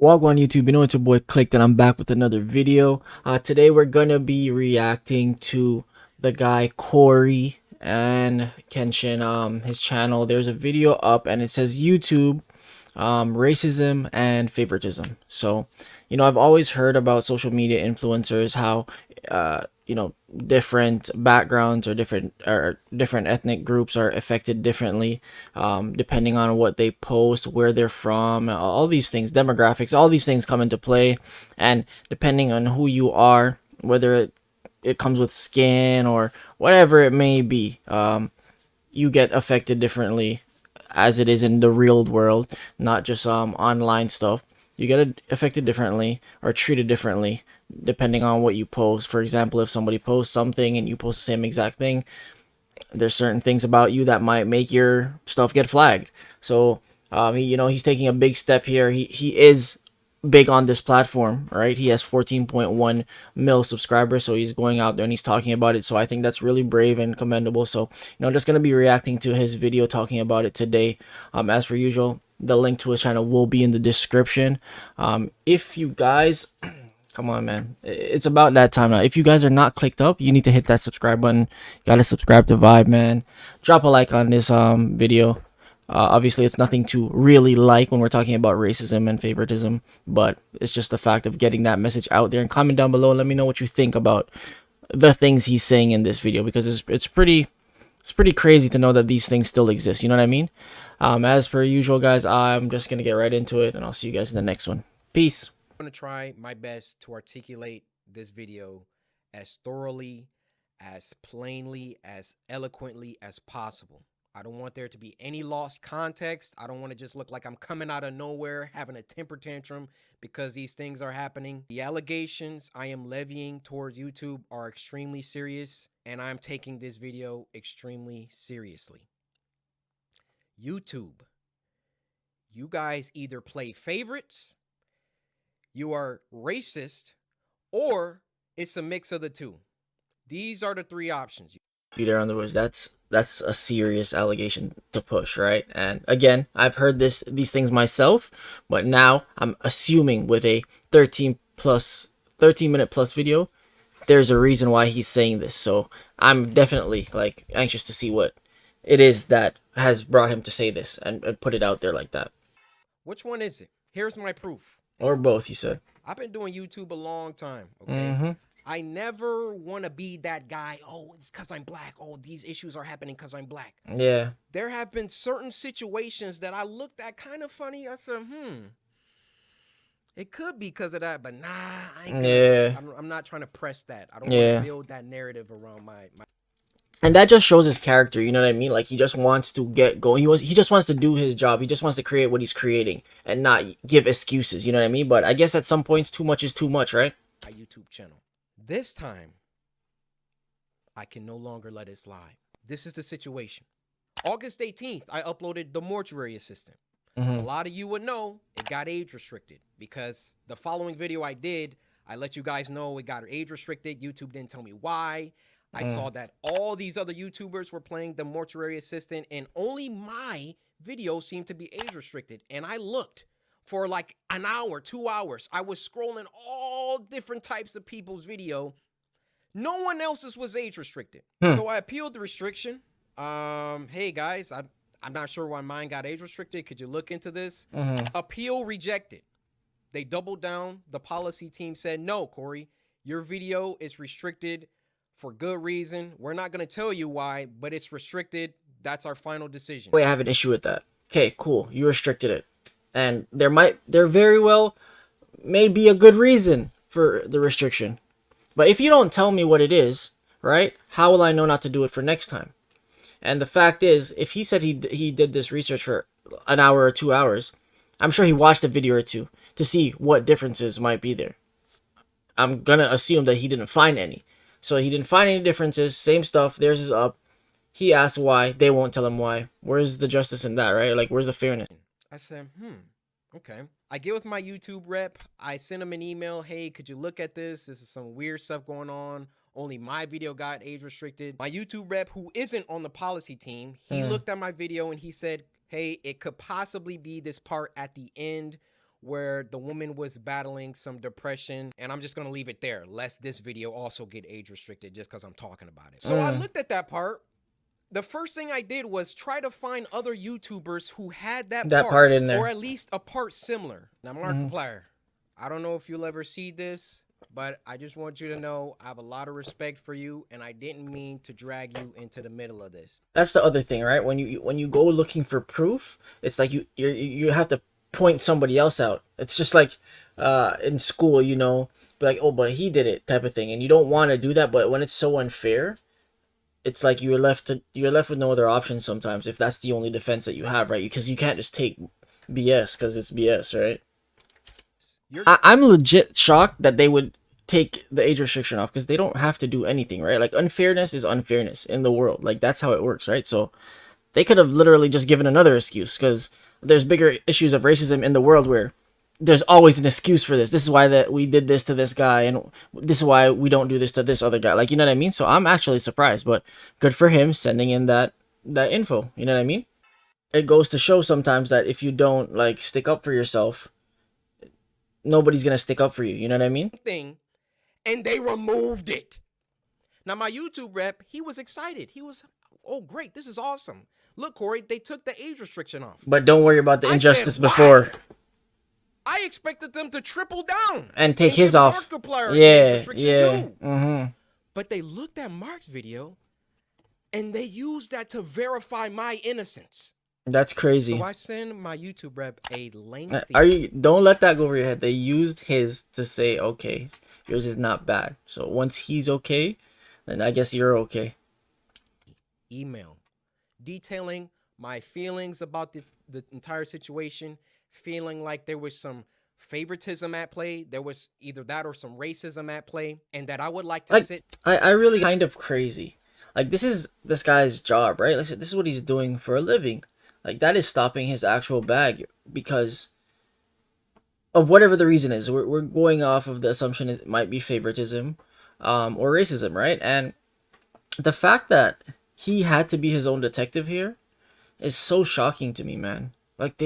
Wagwan YouTube, you know it's your boy Clicked and I'm back with another video. Today we're gonna be reacting to the guy Corey and Kenshin, his channel. There's a video up and it says YouTube, racism and favoritism. So, I've always heard about social media influencers, how, different backgrounds or different ethnic groups are affected differently, depending on what they post, where they're from, all these things, demographics, all these things come into play. And depending on who you are, whether it comes with skin or whatever it may be, you get affected differently as it is in the real world, not just online stuff. You get affected differently or treated differently depending on what you post. For example, if somebody posts something and you post the same exact thing, there's certain things about you that might make your stuff get flagged. So, he's taking a big step here. He is big on this platform, right? He has 14.1 mil subscribers, so he's going out there and he's talking about it. So I think that's really brave and commendable. So, I'm just gonna be reacting to his video talking about it today. As per usual, the link to his channel will be in the description. If you guys come on, man. It's about that time now. If you guys are not clicked up, you need to hit that subscribe button. You gotta subscribe to Vibe, man. Drop a like on this video. Obviously, it's nothing to really like when we're talking about racism and favoritism, but it's just the fact of getting that message out there. And comment down below and let me know what you think about the things he's saying in this video, because it's pretty crazy to know that these things still exist. You know what I mean? As per usual, guys, I'm just gonna get right into it, and I'll see you guys in the next one. Peace. I'm going to try my best to articulate this video as thoroughly, as plainly, as eloquently as possible. I don't want there to be any lost context. I don't want to just look like I'm coming out of nowhere having a temper tantrum because these things are happening. The allegations I am levying towards YouTube are extremely serious, and I'm taking this video extremely seriously. YouTube, you guys either play favorites, you are racist, or it's a mix of the two. These are the three options. Be there on the words. That's a serious allegation to push, right? And again, I've heard these things myself, but now I'm assuming with a 13 minute plus video, there's a reason why he's saying this. So I'm definitely like anxious to see what it is that has brought him to say this and put it out there like that. Which one is it? Here's my proof. Or both, he said. I've been doing YouTube a long time, okay? I never want to be that guy, oh, it's because I'm black. Oh, these issues are happening because I'm black. Yeah. There have been certain situations that I looked at kind of funny. I said, it could be because of that, but nah, I ain't gonna, I'm not trying to press that. I don't want to build that narrative around my. And that just shows his character, you know what I mean? Like, he just wants to get going. He just wants to do his job. He just wants to create what he's creating and not give excuses, you know what I mean? But I guess at some points, too much is too much, right? My YouTube channel. This time, I can no longer let it slide. This is the situation. August 18th, I uploaded The Mortuary Assistant. A lot of you would know it got age restricted because the following video I did, I let you guys know it got age restricted. YouTube didn't tell me why. I saw that all these other YouTubers were playing The Mortuary Assistant and only my video seemed to be age restricted. And I looked for like an hour, 2 hours. I was scrolling all different types of people's video. No one else's was age restricted. So I appealed the restriction. Hey guys, I'm not sure why mine got age restricted. Could you look into this? Appeal rejected. They doubled down. The policy team said, no, Corey, your video is restricted for good reason. We're not going to tell you why, but it's restricted. That's our final decision. Wait, I have an issue with that. Okay, cool. You restricted it. And there very well may be a good reason for the restriction. But if you don't tell me what it is, right, how will I know not to do it for next time? And the fact is, if he said he did this research for an hour or 2 hours, I'm sure he watched a video or two to see what differences might be there. I'm going to assume that he didn't find any. So he didn't find any differences. Same stuff. Theirs is up. He asked why. They won't tell him why. Where's the justice in that, right? Like, where's the fairness? I said, okay. I get with my YouTube rep. I sent him an email. Hey, could you look at this? This is some weird stuff going on. Only my video got age restricted. My YouTube rep, who isn't on the policy team, he looked at my video and he said, hey, it could possibly be this part at the end where the woman was battling some depression, and I'm just gonna leave it there, lest this video also get age restricted just because I'm talking about it. So I looked at that part. The first thing I did was try to find other YouTubers who had that part part, in there. or at least a part similar. Now, Markiplier, I don't know if you'll ever see this, but I just want you to know I have a lot of respect for you, and I didn't mean to drag you into the middle of this. That's the other thing, right? When you go looking for proof, it's like you have to point somebody else out. It's just like in school, you know, be like, oh, but he did it, type of thing, and you don't want to do that. But when it's so unfair, it's like you're left with no other option sometimes if that's the only defense that you have, right? Because you can't just take BS because it's BS, right? I'm legit shocked that they would take the age restriction off because they don't have to do anything, right? Like unfairness is unfairness in the world. Like that's how it works, right? So they could have literally just given another excuse because there's bigger issues of racism in the world where there's always an excuse for this. This is why that we did this to this guy, and this is why we don't do this to this other guy. Like, you know what I mean? So I'm actually surprised, but good for him sending in that info. You know what I mean? It goes to show sometimes that if you don't like stick up for yourself, nobody's gonna stick up for you. You know what I mean? And they removed it. Now my YouTube rep, he was excited. He was, oh great, this is awesome. Look, Corey, they took the age restriction off. But don't worry about the injustice before. I expected them to triple down and take his off. Yeah. But they looked at Mark's video and they used that to verify my innocence. That's crazy. So I send my YouTube rep a lengthy. Don't let that go over your head. They used his to say, okay, yours is not bad. So once he's okay, then I guess you're okay. Email detailing my feelings about the entire situation, feeling like there was some favoritism at play. There was either that or some racism at play, and that I would like to sit. I really kind of crazy. Like, this is this guy's job, right? Like, this is what he's doing for a living. Like, that is stopping his actual bag because of whatever the reason is. We're going off of the assumption it might be favoritism or racism, right? And the fact that he had to be his own detective here is so shocking to me, man. Like,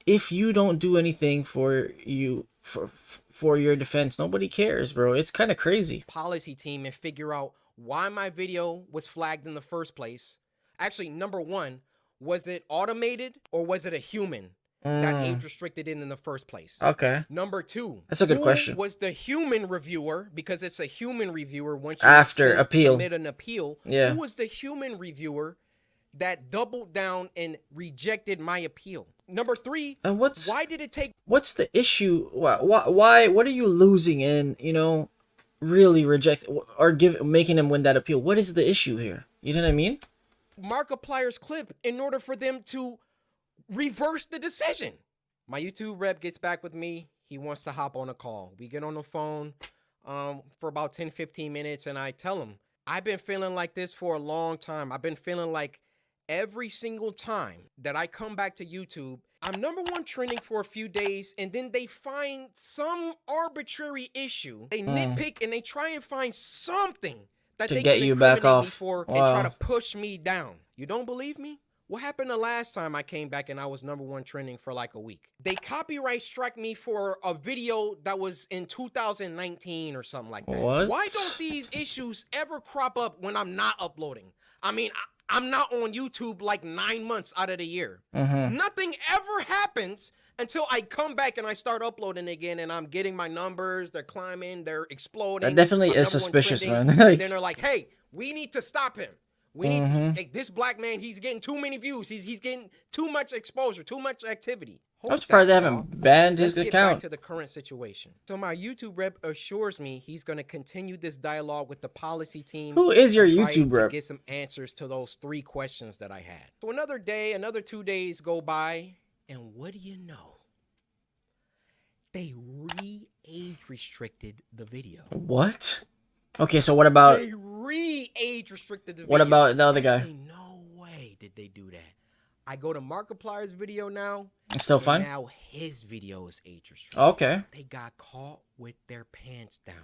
if you don't do anything for your defense, nobody cares, bro. It's kind of crazy. Policy team and figure out why my video was flagged in the first place. Actually, number one, was it automated or was it a human that age restricted in the first place? Okay. Number two, that's a good question. Who was the human reviewer? Because it's a human reviewer once you submit an appeal. Yeah. Who was the human reviewer that doubled down and rejected my appeal? Number three, and why did it take? What's the issue? Why? What are you losing in? You know, really reject or making him win that appeal? What is the issue here? You know what I mean? Markiplier's clip in order for them to reverse the decision. My YouTube rep gets back with me. He wants to hop on a call. We get on the phone for about 10-15 minutes, and I tell him, I've been feeling like this for a long time. I've been feeling like every single time that I come back to YouTube, I'm #1 trending for a few days, and then they find some arbitrary issue. They nitpick and they try and find something that they get can you back off me for and try to push me down. You don't believe me? What happened the last time I came back and I was #1 trending for like a week? They copyright struck me for a video that was in 2019 or something like that. What? Why don't these issues ever crop up when I'm not uploading? I mean, I'm not on YouTube like 9 months out of the year. Nothing ever happens until I come back and I start uploading again, and I'm getting my numbers. They're climbing. They're exploding. That definitely is suspicious, man. And then they're like, hey, we need to stop him. We need to, like, this black man, he's getting too many views. He's getting too much exposure, too much activity. I'm surprised they haven't banned his account. Let's get back to the current situation. So my YouTube rep assures me he's going to continue this dialogue with the policy team. Who is your YouTube rep? To get some answers to those 3 questions that I had. So another day, another 2 days go by, and what do you know? They re-age restricted the video. What? Okay, so what about... They re-age restricted the video. What about the other guy? No way did they do that. I go to Markiplier's video now. It's still fine? Now his video is age restricted. Okay. They got caught with their pants down.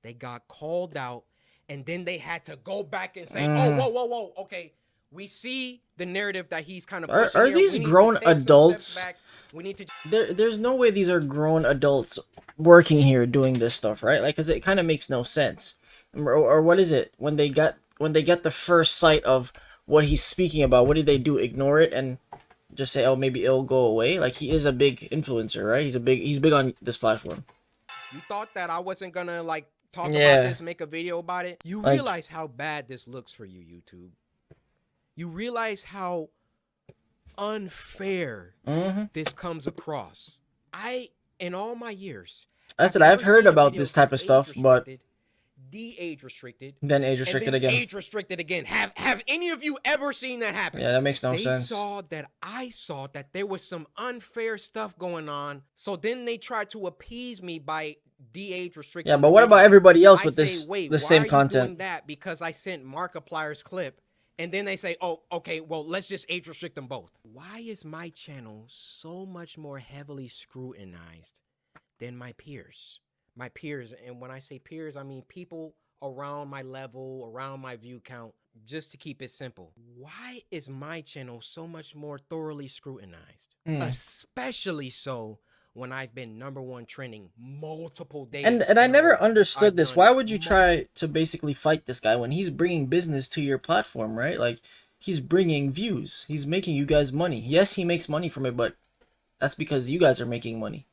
They got called out, and then they had to go back and say, oh, whoa. Okay, We see the narrative that he's kind of Are pushing are here. these We need to grown take some steps adults? back. We need to. There's no way these are grown adults working here doing this stuff, right? Like, cause it kind of makes no sense. Or what is it when they get the first sight of what he's speaking about? What did they do? Ignore it and just say, oh, maybe it'll go away. Like, he is a big influencer, right? He's big on this platform. You thought that I wasn't gonna like talk about Yeah, this, make a video about it. You like, realize how bad this looks for you, YouTube. You realize how unfair this comes across. In all my years, I have said I've never heard seen a about video this be type of age stuff, but restricted, de-age restricted, then age and restricted then again. age restricted again. Have any of you ever seen that happen? Yeah, that makes no They sense. saw that I saw that there was some unfair stuff going on, so then they tried to appease me by de-age restricting. Yeah, but what about everybody else I with say, this wait, the why same are you doing content? that? Because I sent Markiplier's clip, and then they say, oh, okay, well, let's just age restrict them both. Why is my channel so much more heavily scrutinized than my peers? My peers, and when I say peers, I mean people around my level, around my view count. Just to keep it simple, why is my channel so much more thoroughly scrutinized? Especially so when I've been #1 trending multiple days. And I in a never row. understood I've this. done Why would you try to basically fight this guy when he's bringing business to your platform, right? Like, he's bringing views. He's making you guys money. Yes, he makes money from it, but that's because you guys are making money.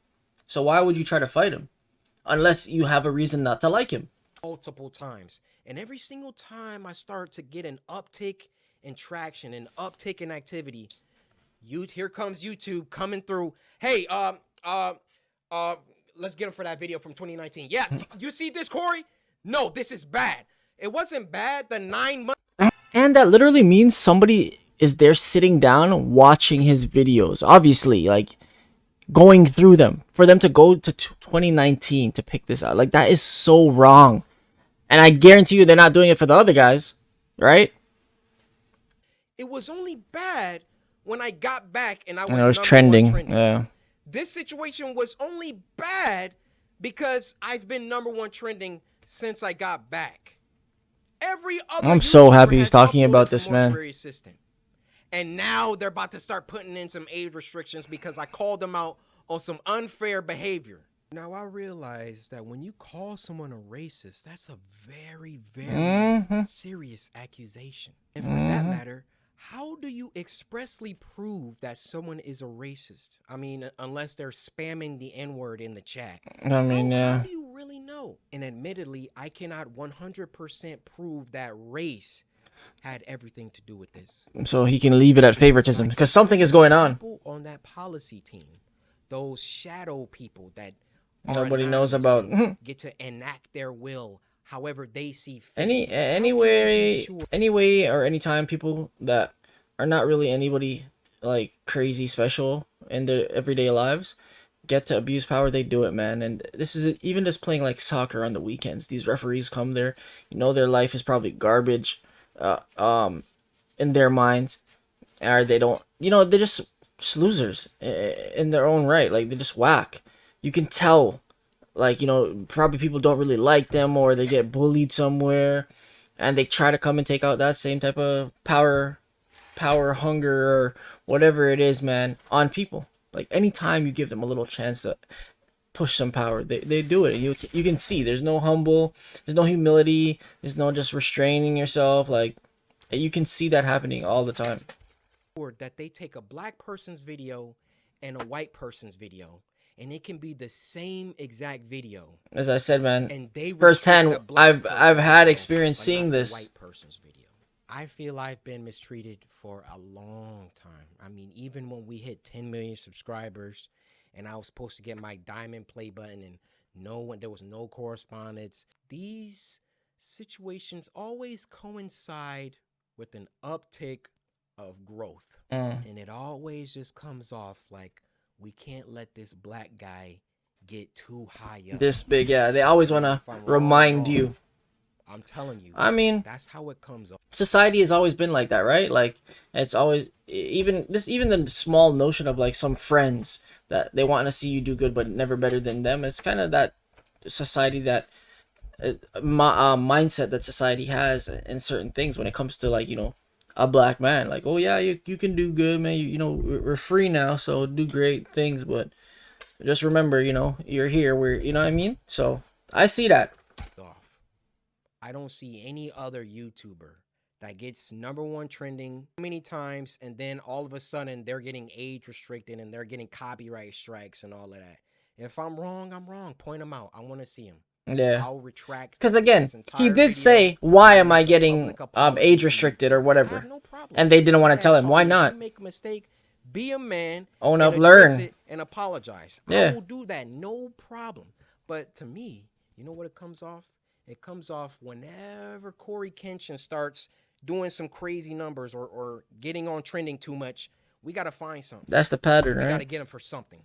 So why would you try to fight him? Unless you have a reason not to like him. multiple times. And every single time I start to get an uptick in traction, an uptick in activity, here comes YouTube coming through. Hey, let's get him for that video from 2019. Yeah, you see this, Corey? No, this is bad. It wasn't bad the 9 months. And that literally means somebody is there sitting down watching his videos. Obviously, like, going through them. For them to go to 2019 to pick this out. Like, that is so wrong. And I guarantee you they're not doing it for the other guys, right? It was only bad when I got back and I was, And it was #1 trending. trending. Yeah. This situation was only bad because I've been #1 trending since I got back. Every other I'm so YouTuber happy he's has talking uploaded about the this, man. mortuary system. And now they're about to start putting in some age restrictions because I called them out on some unfair behavior. Now I realize that when you call someone a racist, that's a very, very serious accusation. And for that matter, how do you expressly prove that someone is a racist? I mean, unless they're spamming the N-word in the chat. I mean, How yeah. do you really know? And admittedly, I cannot 100% prove that race had everything to do with this. So he can leave it at favoritism because something is going on. People on that policy team, those shadow people that Nobody knows about. get to enact their will however they see fit. Anyway, or anytime people that are not really anybody like crazy special in their everyday lives get to abuse power, they do it, man. And this is even just playing like soccer on the weekends. These referees come there, their life is probably garbage, in their minds, or they don't, they're just losers in their own right. Like, they're just whack. You can tell, like, probably people don't really like them or they get bullied somewhere and they try to come and take out that same type of power hunger or whatever it is, man, on people. Like, anytime you give them a little chance to push some power, they do it. You can see there's no there's no humility, there's no just restraining yourself. Like, you can see that happening all the time. That they take a black person's video and a white person's video, and it can be the same exact video. As I said, man, And they firsthand, I've had experience seeing this. White person's video. I feel I've been mistreated for a long time. I mean, even when we hit 10 million subscribers, and I was supposed to get my diamond play button, and there was no correspondence. These situations always coincide with an uptick of growth, and it always just comes off like we can't let this black guy get too high up. This big, yeah. They always want to remind you. I'm telling you. I mean, that's how it comes off. Society has always been like that, right? Like, it's always even the small notion of like some friends that they want to see you do good but never better than them. It's kind of that society that mindset that society has in certain things when it comes to, like, a black man. Like, oh yeah, you can do good, man. You know, we're free now, so do great things. But just remember, you know, you're here. We're, you know what I mean. So I see that. Off. I don't see any other YouTuber that gets #1 trending many times, and then all of a sudden they're getting age restricted and they're getting copyright strikes and all of that. If I'm wrong, I'm wrong. Point them out. I want to see them. Yeah. I'll retract Because again, this he entire did video. say, "Why I'll am I make a getting public apology age to restricted YouTube. or I have whatever?" no problem. And they didn't want to tell him. Why If not? you make a mistake, be a man, Own and up, address learn. it and apologize. I Yeah. will do that, no problem. But to me, you know what it comes off? It comes off whenever Corey Kenshin starts doing some crazy numbers or getting on trending too much. We got to find something. That's the pattern, We got to right? get him for something.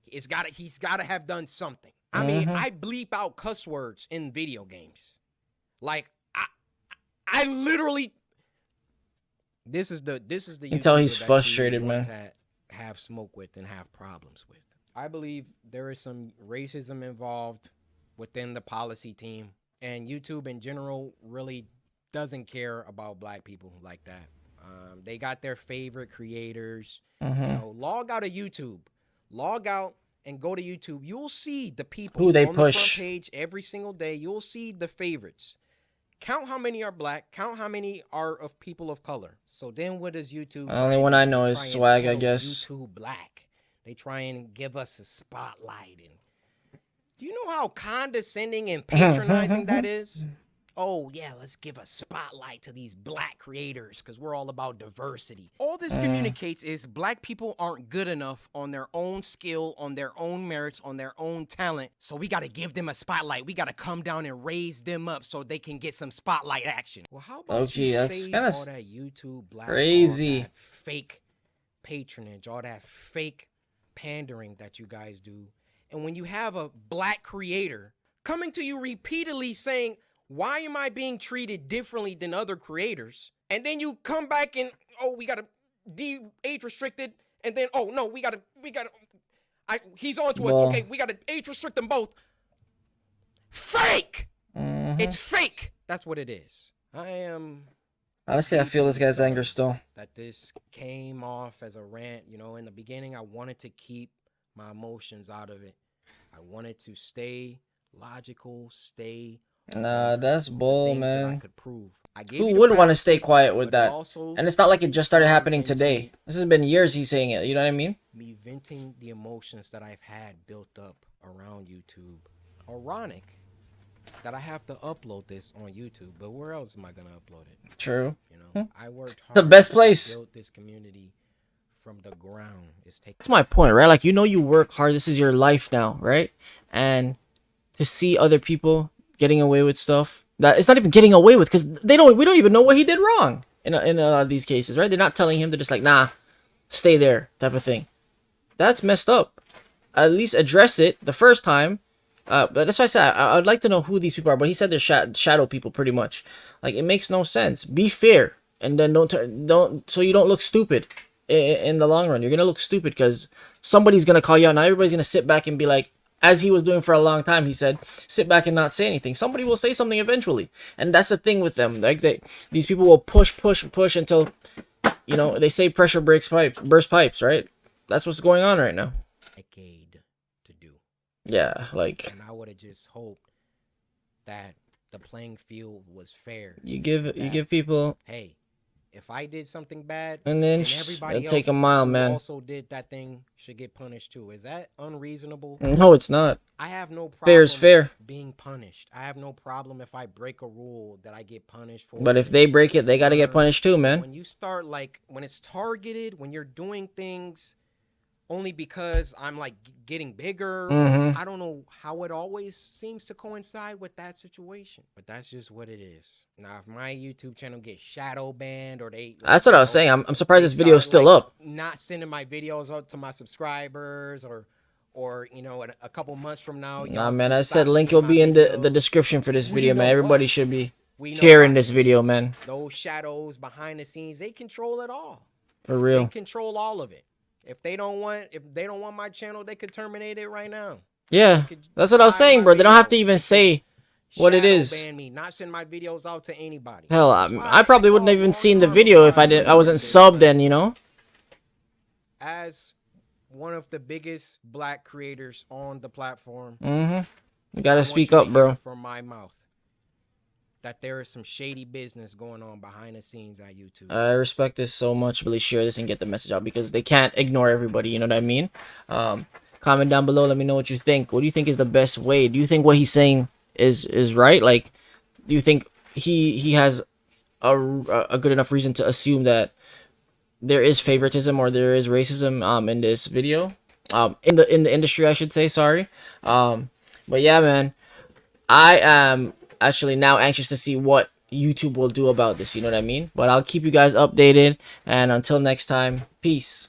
He's got to have done something. I mean, Mm-hmm. I bleep out cuss words in video games. Like I literally. This is the You can tell YouTuber he's that frustrated, you want man. to have smoke with and have problems with. I believe there is some racism involved within the policy team, and YouTube in general really doesn't care about black people like that. They got their favorite creators. Mm-hmm. You know, log out of YouTube, log out and go to YouTube. You'll see the people Who they on the front push. page every single day. You'll see the favorites. Count how many are black. Count how many are of people of color. So then, what does YouTube? The only one I know is Swag, I guess. YouTube black. They try and give us a spotlight. And do you know how condescending and patronizing that is? Oh yeah, let's give a spotlight to these black creators because we're all about diversity. All this communicates is black people aren't good enough on their own skill, on their own merits, on their own talent. So we got to give them a spotlight. We got to come down and raise them up so they can get some spotlight action. Well, how about Okay, you that's save kind all of that YouTube black, crazy. all that fake patronage, all that fake pandering that you guys do, and when you have a black creator coming to you repeatedly saying, why am I being treated differently than other creators? And then you come back and, oh, we got to age restricted. And then, oh, no, we got to, he's on to us. Okay, we got to age restrict them both. Fake! Mm-hmm. It's fake. That's what it is. Honestly, I feel this guy's anger still. That this came off as a rant. You know, in the beginning, I wanted to keep my emotions out of it. I wanted to stay logical, stay. Nah, that's bull, things that I man. could prove. Who would want to stay quiet with that? Also, And it's not like it just started happening today. This has been years he's saying it. You know what I mean? me venting the emotions that I've had built up around YouTube. Ironic that I have to upload this on YouTube, but where else am I gonna upload it? True. You know, I worked hard. The best place. To build this community from the ground. That's my point, right? Like, you know, you work hard. This is your life now, right? And to see other people getting away with stuff that it's not even getting away with because we don't even know what he did wrong in a lot of these cases, right? They're not telling him. They're just like, nah, stay there type of thing. That's messed up. At least address it the first time. But that's why I said I'd like to know who these people are. But he said they're shadow people pretty much. Like, it makes no sense. Be fair, and then don't so you don't look stupid in the long run. You're gonna look stupid because somebody's gonna call you out. Now everybody's gonna sit back and be like, as he was doing for a long time, he said, sit back and not say anything. Somebody will say something eventually. And that's the thing with them. Like, these people will push until, you know, they say pressure burst pipes, right? That's what's going on right now. Decade to do. Yeah, like, and I would have just hoped that the playing field was fair. you give people, hey, if I did something bad, and then everybody it'll take a else mile, who man. also did that thing should get punished too. Is that unreasonable? No, it's not. I have no problem Fair is fair. being punished. I have no problem if I break a rule that I get punished for. But if they break it, they gotta get punished too, man. When you start, like, when it's targeted, when you're doing things only because I'm like getting bigger, I don't know how it always seems to coincide with that situation. But that's just what it is. Now, if my YouTube channel gets shadow banned or that's what I was saying. I'm surprised this video is still up. Not sending my videos out to my subscribers, or you know, a couple months from now. Nah, man, I said link will be in the description for this video, man. Everybody should be sharing this video, man. Those shadows behind the scenes, they control it all. For real. They control all of it. If they don't want my channel, they could terminate it right now. Yeah, that's what I was saying, bro. They don't have to even say what it shadow is. ban me, not send my videos out to anybody. Hell, That's why I I probably check wouldn't off have even all the seen the time video before if I do I wasn't anything. subbed. And you know, As one of the biggest black creators on the platform, you gotta I want speak you to up, hear bro. it from my mouth that there is some shady business going on behind the scenes at YouTube. I respect this so much. Really share this and get the message out because they can't ignore everybody. You know what I mean? Comment down below. Let me know what you think. What do you think is the best way? Do you think what he's saying is right? Like, do you think he has a good enough reason to assume that there is favoritism or there is racism in this video, in the industry, I should say. Sorry. But yeah, man, I am actually now anxious to see what YouTube will do about this. You know what I mean? But I'll keep you guys updated, and until next time, peace.